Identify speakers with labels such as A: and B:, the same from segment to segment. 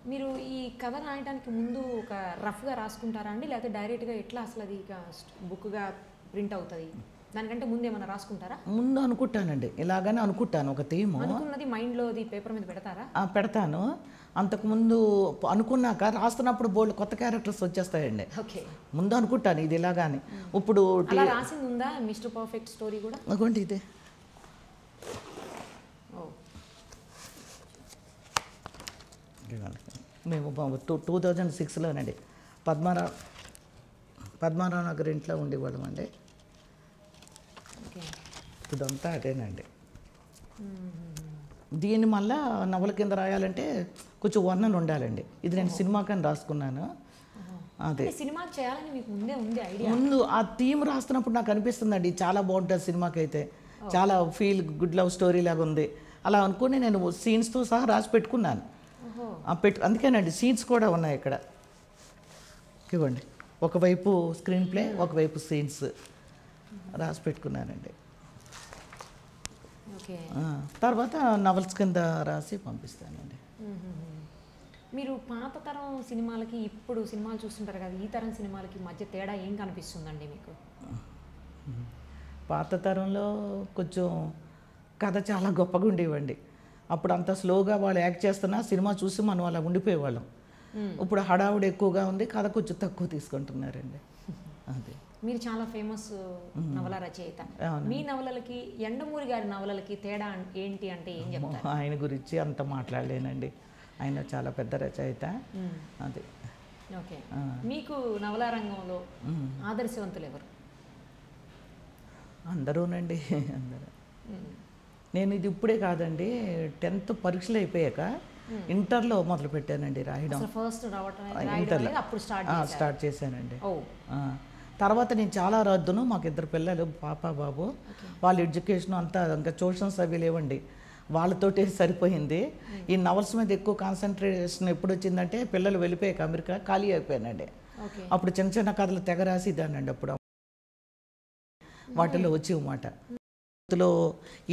A: మీరు ఈ కథ రాయడానికి ముందు ఒక రఫ్గా రాసుకుంటారా అండి, లేకపోతే డైరెక్ట్గా ఎట్లా అసలు అది ఇక బుక్గా ప్రింట్ అవుతుంది? దానికంటే ముందు ఏమైనా రాసుకుంటారా?
B: ముందు అనుకుంటానండి, ఇలాగనే అనుకుంటాను ఒక థీము.
A: అనుకున్నది మైండ్లో అది పేపర్ మీద పెడతారా?
B: పెడతాను. అంతకుముందు అనుకున్నాక రాస్తున్నప్పుడు బోల్డ్ కొత్త క్యారెక్టర్స్ వచ్చేస్తాయండి.
A: ఓకే,
B: ముందు అనుకుంటాను ఇది ఇలాగాని. ఇప్పుడు
A: అలా రాసింది ఉందా మిస్టర్ పర్ఫెక్ట్ స్టోరీ కూడా?
B: అనుకోండి ఇదే మేము 2006లోనండి పద్మారావు నగర్ ఇంట్లో ఉండేవాళ్ళం అండి. ఇదంతా అదేనండి. దీన్ని మళ్ళా నవల కింద రాయాలంటే కొంచెం వర్ణన ఉండాలండి. ఇది నేను సినిమాకని రాసుకున్నాను. అదే
A: సినిమా చేయాలని మీకు ముందే ఉంది ఐడియా?
B: ముందు ఆ థీమ్ రాస్తున్నప్పుడు నాకు అనిపిస్తుందండి చాలా బాగుంటుంది సినిమాకి, అయితే చాలా ఫీల్ గుడ్ లవ్ స్టోరీ లాగా ఉంది అలా అనుకుని నేను సీన్స్తో సహా రాసి పెట్టుకున్నాను. అందుకేనండి సీన్స్ కూడా ఉన్నాయి ఇక్కడ. ఇవ్వండి, ఒకవైపు స్క్రీన్ ప్లే, ఒకవైపు సీన్స్ రాసి పెట్టుకున్నానండి. తర్వాత నవల్స్ కింద రాసి పంపిస్తానండి.
A: మీరు పాత తరం సినిమాలకి ఇప్పుడు సినిమాలు చూస్తుంటారు కదా, ఈ తరం సినిమాలకి మధ్య తేడా ఏం కనిపిస్తుందండి మీకు?
B: పాత తరంలో కొంచెం కథ చాలా గొప్పగా ఉండేవండి. అప్పుడు అంత స్లోగా వాళ్ళు యాక్ట్ చేస్తున్నా సినిమా చూసి మనం అలా ఉండిపోయేవాళ్ళం. ఇప్పుడు హడావుడి ఎక్కువగా ఉంది, కథ కొంచెం తక్కువ తీసుకుంటున్నారండి. అదే.
A: మీరు చాలా ఫేమస్ నవల రచయిత. మీ నవలలకి యండమూరి గారి నవలలకి తేడా ఏంటి అంటే ఏం చెప్తారు?
B: ఆయన గురించి అంత మాట్లాడలేనండి, ఆయన చాలా పెద్ద రచయిత. అదే.
A: ఓకే, మీకు నవలా రంగంలో ఆదర్శవంతులు ఎవరు?
B: అందరూనండి, అందరూ. నేను ఇది ఇప్పుడే కాదండి, 10th పరీక్షలు అయిపోయాక ఇంటర్లో మొదలు పెట్టానండి రాయడం. ఇంటర్లో స్టార్ట్ చేశానండి. తర్వాత నేను చాలా రాద్దును, మాకు 2 పిల్లలు, పాప బాబు. వాళ్ళ ఎడ్యుకేషన్ అంతా ఇంకా ట్యూషన్స్ అవి లేవండి, వాళ్ళతోటే సరిపోయింది. ఈ నవల్స్ మీద ఎక్కువ కాన్సన్ట్రేషన్ ఎప్పుడు వచ్చిందంటే పిల్లలు వెళ్ళిపోయాక అమెరికా ఖాళీ అయిపోయానండి. అప్పుడు చిన్న చిన్న కథలు తెగ రాసిద్దానండి. అప్పుడు వాటిలో వచ్చేమాట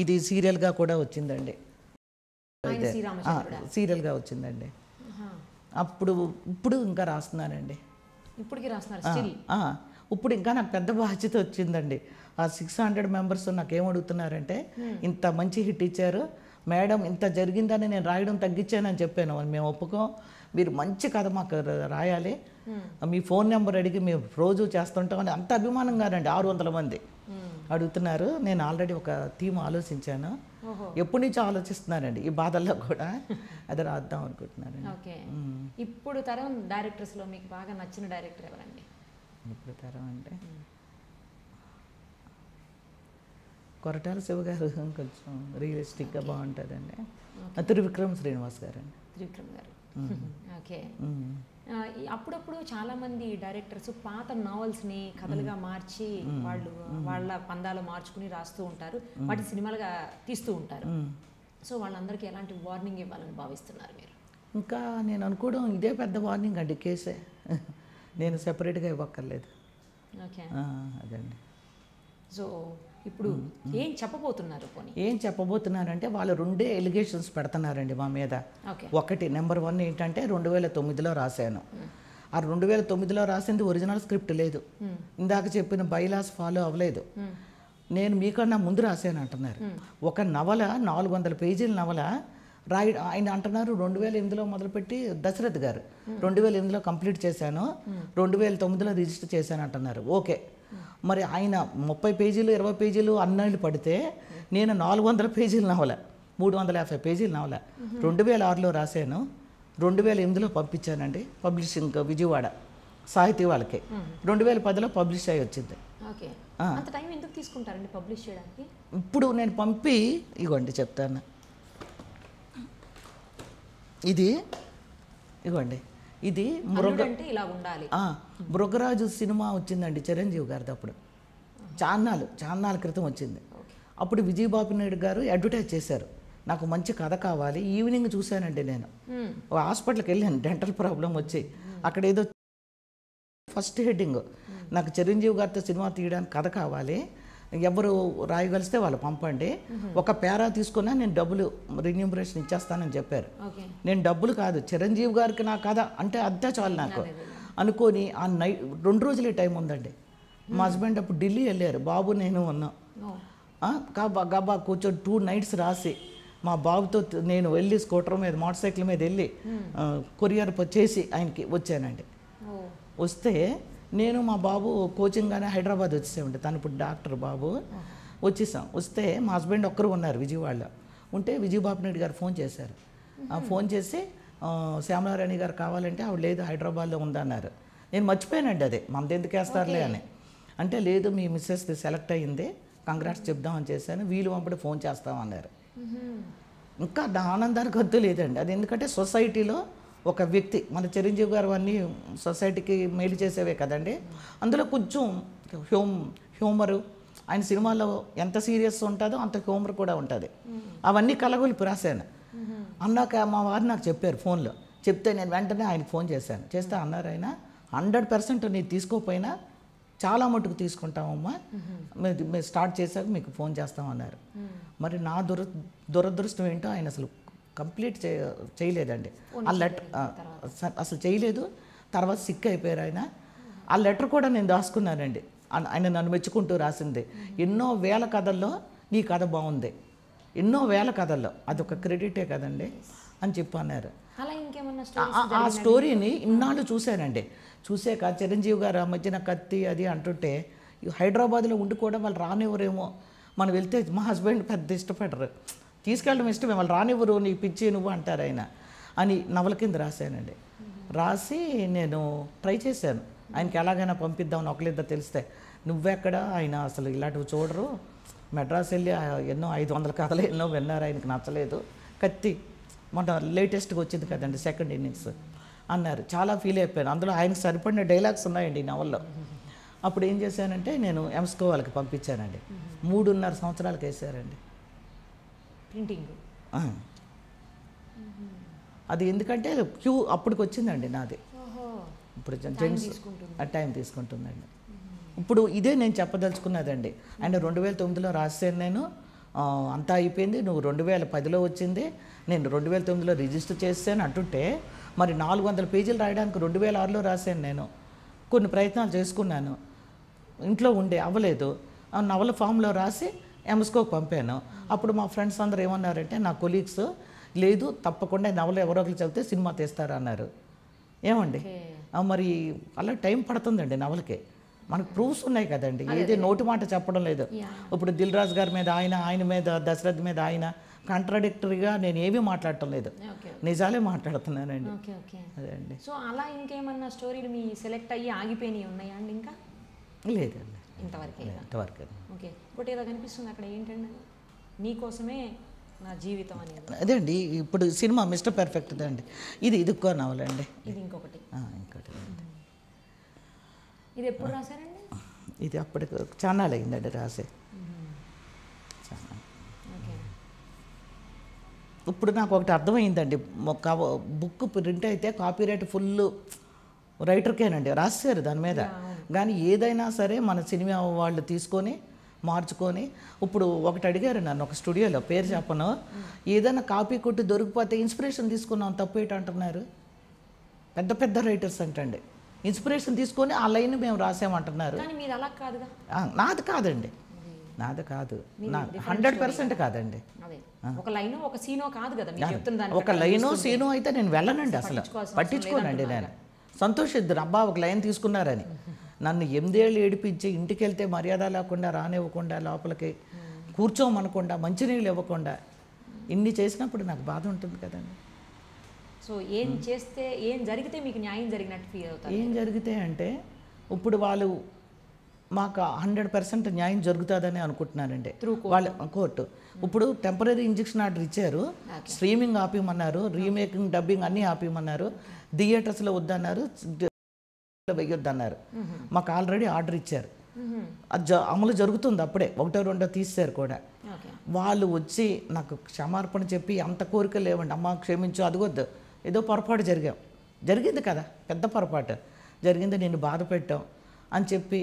B: ఇది సీరియల్గా కూడా వచ్చిందండి, సీరియల్గా వచ్చిందండి. ఇప్పుడు ఇంకా రాస్తున్నానండి. ఇప్పుడు ఇంకా నాకు పెద్ద బాధ్యత వచ్చిందండి. ఆ 600 మెంబర్స్ నాకేమడుగుతున్నారంటే, ఇంత మంచి హిట్ ఇచ్చారు మేడం, ఇంత జరిగిందని నేను రాయడం తగ్గించానని చెప్పాను. మేము ఒప్పుకోం, మీరు మంచి కథ మాకు రాయాలి, మీ ఫోన్ నెంబర్ అడిగి మేము రోజు చేస్తుంటామని అంత అభిమానంగానండి 600 మంది అడుగుతున్నారు. నేను ఆల్రెడీ ఒక థీమ్ ఆలోచించాను, ఎప్పటి నుంచో ఆలోచిస్తున్నానండి, ఈ బాధల్లో కూడా అది రాద్దాం అనుకుంటున్నాను.
A: ఇప్పుడు తరం డైరెక్టర్స్లో మీకు బాగా నచ్చిన డైరెక్టర్ ఎవరండి?
B: ఇప్పుడు తరం అంటే కొరటాల శివ గారు కొంచెం రియలిస్టిక్గా బాగుంటుందండి. త్రివిక్రమ్ శ్రీనివాస్ గారు అండి.
A: త్రివిక్రమ్ గారు. ఓకే. అప్పుడప్పుడు చాలామంది డైరెక్టర్స్ పాత నావల్స్ని కథలుగా మార్చి వాళ్ళ పందాలు మార్చుకుని రాస్తూ ఉంటారు, వాటి సినిమాలుగా తీస్తూ ఉంటారు. సో వాళ్ళందరికీ ఎలాంటి వార్నింగ్ ఇవ్వాలని భావిస్తున్నారు మీరు?
B: ఇంకా నేను అనుకోవడం ఇదే పెద్ద వార్నింగ్ అండి, కేసే. నేను సెపరేట్గా ఇవ్వక్కర్లేదు.
A: ఓకే,
B: అదండి.
A: సో ఇప్పుడు ఏం చెప్పబోతున్నారు?
B: ఏం చెప్పబోతున్నారంటే వాళ్ళు 2 ఎలిగేషన్స్ పెడుతున్నారండి మా మీద. ఒకటి నెంబర్ 1 ఏంటంటే 2009లో రాశాను. ఆ 2009లో రాసింది ఒరిజినల్ స్క్రిప్ట్ లేదు, ఇందాక చెప్పిన బైలాస్ ఫాలో అవ్వలేదు, నేను మీకన్నా ముందు రాశాను అంటున్నారు. ఒక నవల 400 పేజీల నవల ఆయన అంటున్నారు 2008లో మొదలుపెట్టి దశరథ్ గారు 2008లో కంప్లీట్ చేశాను, 2009లో రిజిస్టర్ చేశాను అంటున్నారు. ఓకే, మరి ఆయన 30 పేజీలు 20 పేజీలు అన్నళ్ళు పడితే నేను 400 పేజీల నవల 350 పేజీల నవల 2006లో రాశాను, 2008లో పంపించానండి పబ్లిషింగ్ విజయవాడ సాహితీ వాళ్ళకి. 2010లో పబ్లిష్ అయ్యి వచ్చింది.
A: అంత టైం ఎందుకు తీసుకుంటారండి పబ్లిష్ చేయడానికి?
B: ఇప్పుడు నేను పంపి ఇగోండి చెప్తాను, ఇగోండి ఇది మృగరాజు సినిమా వచ్చిందండి చిరంజీవి గారిది. అప్పుడు చాన్నాళ్ళ క్రితం వచ్చింది. అప్పుడు విజయబాబు నాయుడు గారు అడ్వర్టైజ్ చేశారు, నాకు మంచి కథ కావాలి. ఈవినింగ్ చూశానండి నేను, హాస్పిటల్కి వెళ్ళాను, డెంటల్ ప్రాబ్లం వచ్చి. అక్కడ ఏదో ఫస్ట్ హెడ్డింగ్, నాకు చిరంజీవి గారితో సినిమా తీయడానికి కథ కావాలి, ఎవరు రాయగలిస్తే వాళ్ళు పంపండి, ఒక పేరా తీసుకున్నా నేను డబ్బులు రెన్యూమరేషన్ ఇచ్చేస్తానని చెప్పారు. నేను డబ్బులు కాదు, చిరంజీవి గారికి నా కథ అంటే అద్దె చాలు నాకు అనుకొని ఆ 2 రోజులే టైం ఉందండి. మా హస్బెండ్ అప్పుడు ఢిల్లీ వెళ్ళారు, బాబు నేను ఉన్నాం. గబా కూర్చొని 2 nights రాసి మా బాబుతో నేను వెళ్ళి స్కూటర్ మీద మోటార్ సైకిల్ మీద వెళ్ళి కొరియర్ చేసి ఆయనకి వచ్చానండి. వస్తే నేను మా బాబు కోచింగ్గానే హైదరాబాద్ వచ్చేసామండి. తను ఇప్పుడు డాక్టర్ బాబు. వచ్చేసాం. వస్తే మా హస్బెండ్ ఒక్కరు ఉన్నారు విజయవాడలో. ఉంటే విజయబాబు నాయుడు గారు ఫోన్ చేశారు. ఫోన్ చేసి శ్యామలారాణి గారు కావాలంటే ఆవిడ లేదు హైదరాబాద్లో ఉందన్నారు. నేను మర్చిపోయానండి అదే, మనది ఎందుకు వేస్తారులే అని. అంటే లేదు మీ మిస్సెస్ సెలెక్ట్ అయ్యింది, కంగ్రాట్స్ చెప్దామని చేశాను, వీలు పంపడి ఫోన్ చేస్తామన్నారు. ఇంకా నా ఆనందానికి వద్దు లేదండి. అది ఎందుకంటే సొసైటీలో ఒక వ్యక్తి, మన చిరంజీవి గారు అన్నీ సొసైటీకి మేలు చేసేవే కదండి. అందులో కొంచెం హ్యూమరు, ఆయన సినిమాలో ఎంత సీరియస్ ఉంటుందో అంత హ్యూమర్ కూడా ఉంటుంది. అవన్నీ కలగొలిపి రాశాను. అన్నాక మా వారు నాకు చెప్పారు ఫోన్లో. చెప్తే నేను వెంటనే ఆయనకు ఫోన్ చేశాను. చేస్తే అన్నారు ఆయన 100% నీకు తీసుకోకపోయినా చాలా మటుకు తీసుకుంటామమ్మా, మేము స్టార్ట్ చేశాక మీకు ఫోన్ చేస్తామన్నారు. మరి నా దురదృష్టం ఏంటో ఆయన అసలు కంప్లీట్ చేయలేదండి. ఆ లెటర్ అసలు చేయలేదు. తర్వాత సిక్ అయిపోయారు ఆయన. ఆ లెటర్ కూడా నేను దాచుకున్నానండి. ఆయన నన్ను మెచ్చుకుంటూ రాసింది. ఎన్నో వేల కథల్లో నీ కథ బాగుంది, ఎన్నో వేల కథల్లో అదొక క్రెడిటే కదండి అని చెప్పి అన్నారు. ఆ స్టోరీని ఇన్నాళ్ళు చూశానండి. చూసాక చిరంజీవి గారు ఆ మధ్యన కత్తి అది అంటుంటే హైదరాబాద్లో ఉండి కూడా వాళ్ళు రానివ్వరేమో, మనం వెళ్తే మా హస్బెండ్ పెద్ద ఇష్టపడరు, తీసుకెళ్ళడం ఇష్టమే, వాళ్ళు రానివ్వరు, నీకు పిచ్చి నువ్వు అంటారు ఆయన అని నవల కింద రాశానండి. రాసి నేను ట్రై చేశాను ఆయనకి ఎలాగైనా పంపిద్దామని. ఒకళ్ళిద్దరు తెలిస్తే నువ్వెక్కడ, ఆయన అసలు ఇలాంటివి చూడరు, మెడ్రాస్ వెళ్ళి ఎన్నో 500 కథలు ఎన్నో విన్నారు, ఆయనకి నచ్చలేదు. కత్తి మొన్న లేటెస్ట్గా వచ్చింది కదండి, సెకండ్ ఇన్నింగ్స్ అన్నారు. చాలా ఫీల్ అయిపోయాను. అందులో ఆయనకు సరిపడిన డైలాగ్స్ ఉన్నాయండి ఈ నవల్లో. అప్పుడు ఏం చేశానంటే నేను ఎంస్కో వాళ్ళకి పంపించానండి. 3.5 సంవత్సరాలకు వేసారండి
A: ప్రింటింగ్.
B: అది ఎందుకంటే క్యూ అప్పటికి వచ్చిందండి నాది. ఇప్పుడు జెంట్స్ టైం తీసుకుంటుందండి. ఇప్పుడు ఇదే నేను చెప్పదలుచుకున్నదండి. ఆయన 2009లో రాశాను నేను, అంతా అయిపోయింది, నువ్వు 2010లో వచ్చింది, నేను 2009లో రిజిస్టర్ చేశాను అంటుంటే మరి 400 పేజీలు రాయడానికి 2006లో రాశాను నేను. కొన్ని ప్రయత్నాలు చేసుకున్నాను, ఇంట్లో ఉండే అవ్వలేదు. నవల ఫామ్లో రాసి ఎంస్కోకి పంపాను. అప్పుడు మా ఫ్రెండ్స్ అందరూ ఏమన్నారంటే, నా కొలీగ్స్, లేదు తప్పకుండా నవల ఎవరో ఒకరు చదివితే సినిమా తీస్తారు అన్నారు. ఏమండి మరి అలా టైం పడుతుందండి నవలకి. మనకు ప్రూఫ్స్ ఉన్నాయి కదండి, ఏది నోటి మాట చెప్పడం లేదు. ఇప్పుడు దిల్ రాజు గారి మీద ఆయన మీద దశరథ్ మీద ఆయన కాంట్రాడిక్టరీగా నేను ఏమీ మాట్లాడటం లేదు, నిజాలే మాట్లాడుతున్నానండి. అదే అండి.
A: సో అలా ఇంకేమన్నా స్టోరీలు మీ సెలెక్ట్ అయ్యి ఆగిపోయినాయి ఉన్నాయా అండి? ఇంకా
B: లేదండి,
A: ఇంతవరకు. ఓకే, ఒకటి ఏదో కనిపిస్తుంది అక్కడ, ఏంటండి? నీకోసమే నా జీవితం అనేది.
B: అదే అండి, ఇప్పుడు సినిమా మిస్టర్ పర్ఫెక్ట్ అండి. ఇది ఇంకో నవల అండి.
A: ఇది ఇంకొకటి. ఇది ఎప్పుడు రాశారండి?
B: ఇది అప్పటికి చాలా అయిందండి రాసే. ఇప్పుడు నాకు ఒకటి అర్థమైందండి, ఒక బుక్ ప్రింట్ అయితే కాపీరైట్ ఫుల్ రైటర్కేనండి, రాశారు దాని మీద. కానీ ఏదైనా సరే మన సినిమా వాళ్ళు తీసుకొని మార్చుకొని, ఇప్పుడు ఒకటి అడిగారు నన్ను ఒక స్టూడియోలో, పేరు చెప్పను, ఏదైనా కాపీ కొట్టి దొరికిపోతే ఇన్స్పిరేషన్ తీసుకున్నాం తప్పు ఏంటంటున్నారు. పెద్ద పెద్ద రైటర్స్ అంటండి ఇన్స్పిరేషన్ తీసుకొని ఆ లైన్ మేము రాసామంటున్నారు. నాది కాదండి, నాది కాదు, 100% కాదండి.
A: ఒక
B: లైనో సీనో అయితే నేను వెళ్ళనండి, అసలు పట్టించుకోనండి. నేను సంతోషిద్దును, అబ్బా ఒక లైన్ తీసుకున్నారని. నన్ను 8 ఏళ్ళు ఏడిపించి ఇంటికి వెళ్తే మర్యాద లేకుండా రానివ్వకుండా, లోపలికి కూర్చోమనకుండా, మంచినీళ్ళు ఇవ్వకుండా, ఇన్ని చేసినప్పుడు నాకు బాధ ఉంటుంది కదండి.
A: సో ఏం చేస్తే, ఏం జరిగితే మీకు న్యాయం జరిగినట్టు ఫీల్ అవుతారు?
B: ఏం జరిగితే అంటే ఇప్పుడు వాళ్ళు మాకు 100% న్యాయం జరుగుతుందని అనుకుంటున్నానండి. వాళ్ళు కోర్టు ఇప్పుడు టెంపరీ ఇంజెక్షన్ ఆర్డర్ ఇచ్చారు, స్ట్రీమింగ్ ఆపేయమన్నారు, రీమేకింగ్ డబ్బింగ్ అన్నీ ఆపేయమన్నారు, థియేటర్స్లో వద్దన్నారు, వెయ్యొద్దన్నారు. మాకు ఆల్రెడీ ఆర్డర్ ఇచ్చారు, అది అమలు జరుగుతుంది. అప్పుడే 1, 2 తీశారు కూడా. వాళ్ళు వచ్చి నాకు క్షమార్పణ చెప్పి, అంత కోరిక లేవండి, అమ్మ క్షమించు, అదిగొద్దు, ఏదో పొరపాటు జరిగింది కదా, పెద్ద పొరపాటు జరిగింది, నేను బాధ పెట్టాం అని చెప్పి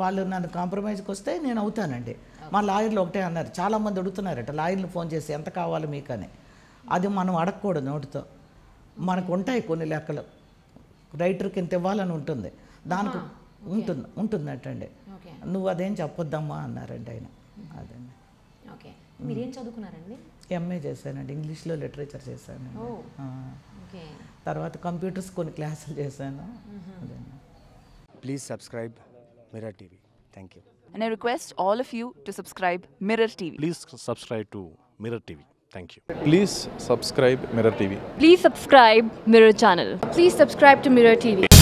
B: వాళ్ళు నన్ను కాంప్రమైజ్కి వస్తే నేను అవుతానండి. మా లాయర్లు ఒకటే అన్నారు, చాలామంది అడుగుతున్నారట లాయర్లు ఫోన్ చేసి ఎంత కావాలి మీకు అని. అది మనం అడగకూడదు నోటితో, మనకు ఉంటాయి కొన్ని లెక్కలు, రైటర్కి ఇంత ఇవ్వాలని ఉంటుంది, దానికి ఉంటుందటండి. నువ్వు అదేం చెప్పొద్దమ్మా అన్నారండి ఆయన. అదండి.
A: ఓకే, మీరేం చదువుకున్నారండి?
B: ఎంఏ చేశానండి, ఇంగ్లీష్లో లిటరేచర్ చేశానండి. తర్వాత కంప్యూటర్స్ కొన్ని క్లాసులు చేశాను. అదండి.
C: Please subscribe Mirror TV. Thank you.
D: And I request all of you to subscribe Mirror TV.
E: Please subscribe to Mirror TV. Thank you.
F: Please subscribe Mirror TV.
G: Please subscribe Mirror channel.
H: Please subscribe to Mirror TV.